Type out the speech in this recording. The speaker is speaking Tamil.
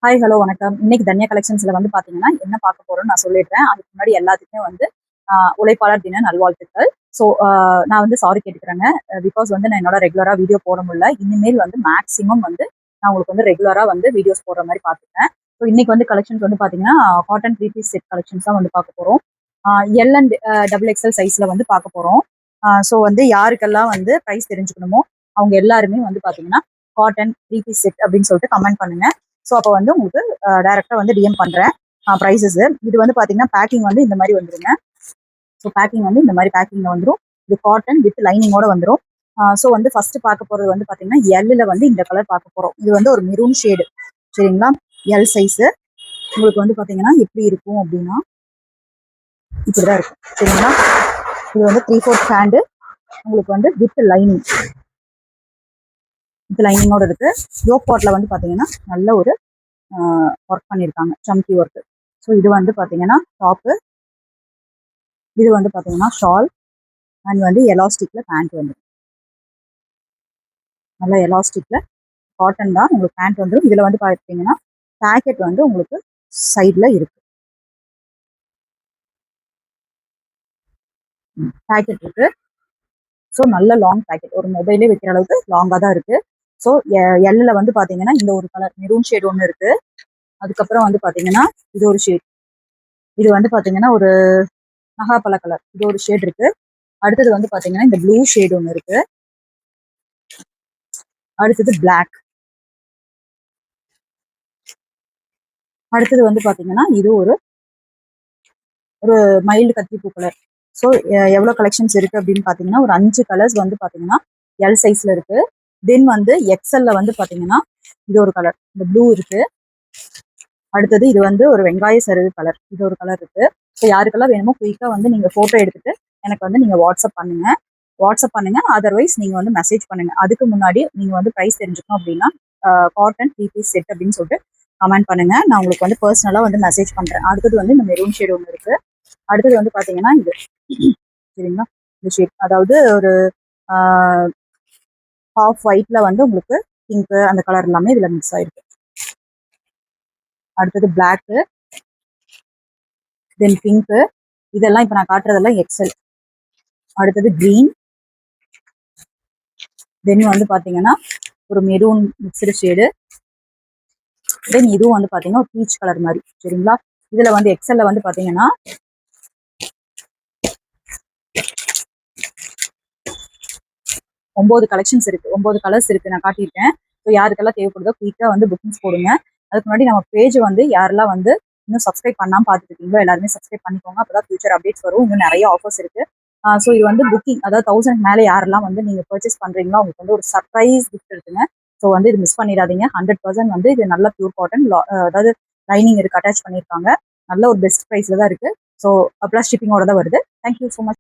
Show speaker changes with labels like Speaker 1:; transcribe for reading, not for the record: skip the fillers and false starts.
Speaker 1: ஹாய் ஹலோ வணக்கம். இன்னைக்கு தன்யா கலெக்ஷன்ஸ்ல வந்து பாத்தீங்கன்னா என்ன பார்க்க போறோம்னு நான் சொல்லிடுறேன். அதுக்கு முன்னாடி எல்லாத்துக்குமே வந்து உழைப்பாளர் தின நல்வாழ்த்துக்கள். ஸோ நான் வந்து சாரி கேட்டுக்கிறேங்க. பிகாஸ் வந்து நான் என்னோட ரெகுலரா வீடியோ போட முடியல. இனிமேல் வந்து மேக்ஸிமம் வந்து நான் உங்களுக்கு வந்து ரெகுலரா வந்து வீடியோஸ் போடுற மாதிரி பார்த்துக்கிறேன். ஸோ இன்னைக்கு வந்து கலெக்ஷன்ஸ் வந்து பாத்தீங்கன்னா காட்டன் 3 பீஸ் செட் கலெக்ஷன்ஸ் தான் வந்து பார்க்க போறோம். எல் அண்ட் டபுள் எக்ஸ்எல் சைஸ்ல வந்து பார்க்க போறோம். ஸோ வந்து யாருக்கெல்லாம் வந்து ப்ரைஸ் தெரிஞ்சுக்கணுமோ அவங்க எல்லாருமே வந்து பாத்தீங்கன்னா காட்டன் 3 பீஸ் செட் அப்படின்னு சொல்லிட்டு கமெண்ட் பண்ணுங்க. ஸோ அப்போ வந்து உங்களுக்கு டைரக்டா வந்து டிஎம் பண்றேன் ப்ரைஸஸ். இது வந்து பாத்தீங்கன்னா பேக்கிங் வந்து இந்த மாதிரி வந்துருங்க. ஸோ பேக்கிங் வந்து இந்த மாதிரி பேக்கிங்ல வந்துடும். இது காட்டன் வித் லைனிங்கோட வந்துடும். ஸோ வந்து ஃபர்ஸ்ட் பார்க்க போறது வந்து பாத்தீங்கன்னா எல்ல வந்து இந்த கலர் பார்க்க போறோம். இது வந்து ஒரு மெரூன் ஷேடு, சரிங்களா? எல் சைஸ் உங்களுக்கு வந்து பாத்தீங்கன்னா எப்படி இருக்கும் அப்படின்னா இப்படிதான் இருக்கும், சரிங்களா? இது வந்து 3/4 ஹேண்டு உங்களுக்கு வந்து வித் லைனிங், வித் லைனிங்கோட இருக்கு. யோக் பார்ட்ல வந்து பாத்தீங்கன்னா நல்ல ஒரு ஒர்க் பண்ணியிருக்காங்க, சம்கி ஒர்க். ஸோ இது வந்து பாத்தீங்கன்னா டாப்பு, இது வந்து பாத்தீங்கன்னா ஷால் அண்ட் வந்து எலாஸ்டிக்ல பேண்ட் வந்து நல்லா எலாஸ்டிக்ல காட்டன் தான் உங்களுக்கு பேண்ட் வந்துடும். இதுல வந்து பாத்தீங்கன்னா பேக்கெட் வந்து உங்களுக்கு சைட்ல இருக்கு, பேக்கெட் இருக்கு. ஸோ நல்ல லாங் பேக்கெட், ஒரு மொபைலே வைக்கிற அளவுக்கு லாங்கா தான் இருக்கு. ஸோ எல்ல வந்து பாத்தீங்கன்னா இந்த ஒரு கலர் மெரூன் ஷேட் ஒன்று இருக்கு. அதுக்கப்புறம் வந்து பாத்தீங்கன்னா இது ஒரு ஷேட், இது வந்து பாத்தீங்கன்னா ஒரு நகாப்பழ கலர், இது ஒரு ஷேட் இருக்கு. அடுத்தது வந்து பாத்தீங்கன்னா இந்த ப்ளூ ஷேட் ஒன்று இருக்கு. அடுத்தது பிளாக், அடுத்தது வந்து பாத்தீங்கன்னா இது ஒரு ஒரு மைல்டு கத்திரிப்பூ கலர். ஸோ எவ்வளோ கலெக்ஷன்ஸ் இருக்கு அப்படின்னு பாத்தீங்கன்னா ஒரு 5 கலர்ஸ் வந்து பாத்தீங்கன்னா எல் சைஸ்ல இருக்கு. தென் வந்து எக்ஸ்எல்ல வந்து பாத்தீங்கன்னா இது ஒரு கலர், இந்த ப்ளூ இருக்கு. அடுத்தது இது வந்து ஒரு வெங்காய சருகு கலர், இது ஒரு கலர் இருக்கு. ஸோ யாருக்கெல்லாம் வேணுமோ குயிக்கா வந்து நீங்க போட்டோ எடுத்துட்டு எனக்கு வந்து நீங்க வாட்ஸ்அப் பண்ணுங்க. அதர்வைஸ் நீங்க வந்து மெசேஜ் பண்ணுங்க. அதுக்கு முன்னாடி நீங்க வந்து ப்ரைஸ் தெரிஞ்சுக்கணும் அப்படின்னா காட்டன் 3 பீஸ் செட் அப்படின்னு சொல்லிட்டு கமெண்ட் பண்ணுங்க. நான் உங்களுக்கு வந்து பர்சனலா வந்து மெசேஜ் பண்றேன். அடுத்தது வந்து இந்த மெரூன் ஷேட் ஒன்று இருக்கு. அடுத்தது வந்து பாத்தீங்கன்னா இது, சரிங்களா? இந்த ஷேட் அதாவது ஒரு ஹாஃப் ஒயிட்ல வந்து உங்களுக்கு பிங்க் அந்த கலர் எல்லாமே இதுல மிக்ஸ் ஆயிருக்கு. அடுத்தது பிளாக், தென் பிங்க், இதெல்லாம் இப்ப நான் காட்டுறதெல்லாம் எக்ஸல். அடுத்தது கிரீன், தென் வந்து பாத்தீங்கன்னா ஒரு மெரூன் மிக்சடு ஷேடு, தென் இதுவும் வந்து பாத்தீங்கன்னா ஒரு பீச் கலர் மாதிரி, சரிங்களா? இதுல வந்து எக்ஸல்ல வந்து பாத்தீங்கன்னா 9 கலெக்ஷன்ஸ் இருக்கு, 9 கலர்ஸ் இருக்கு, நான் காட்டியிருக்கேன். ஸோ யாருக்கெல்லாம் தேவைப்படுதோ குயிக்கா வந்து புக்கிங்ஸ் போடுங்க. அதுக்கு முன்னாடி நம்ம பேஜ் வந்து யாரெல்லாம் வந்து இன்னும் சப்ஸ்கிரைப் பண்ணாம பார்த்துட்டு இருக்கீங்களோ எல்லாருமே சப்ஸ்கிரைப் பண்ணிக்கோங்க. அப்பதான் ஃபியூச்சர் அப்டேட்ஸ் வரும். இன்னும் நிறைய ஆஃபர்ஸ் இருக்கு. ஸோ இது வந்து புக்கிங், அதாவது 1000 மேலே யாரெல்லாம் வந்து நீங்க பர்ச்சேஸ் பண்றீங்களோ அவங்களுக்கு வந்து ஒரு சர்ப்ரைஸ் கிஃப்ட் இருக்குங்க. ஸோ வந்து இது மிஸ் பண்ணிடாதீங்க. 100% வந்து இது நல்ல பியூர் காட்டன், அதாவது லைனிங் இருக்கு, அட்டாச் பண்ணியிருக்காங்க. நல்ல ஒரு பெஸ்ட் ப்ரைஸ்ல தான் இருக்கு. ஸோ ப்ளஸ் ஷிப்பிங்கோட தான் வருது. Thank you so much.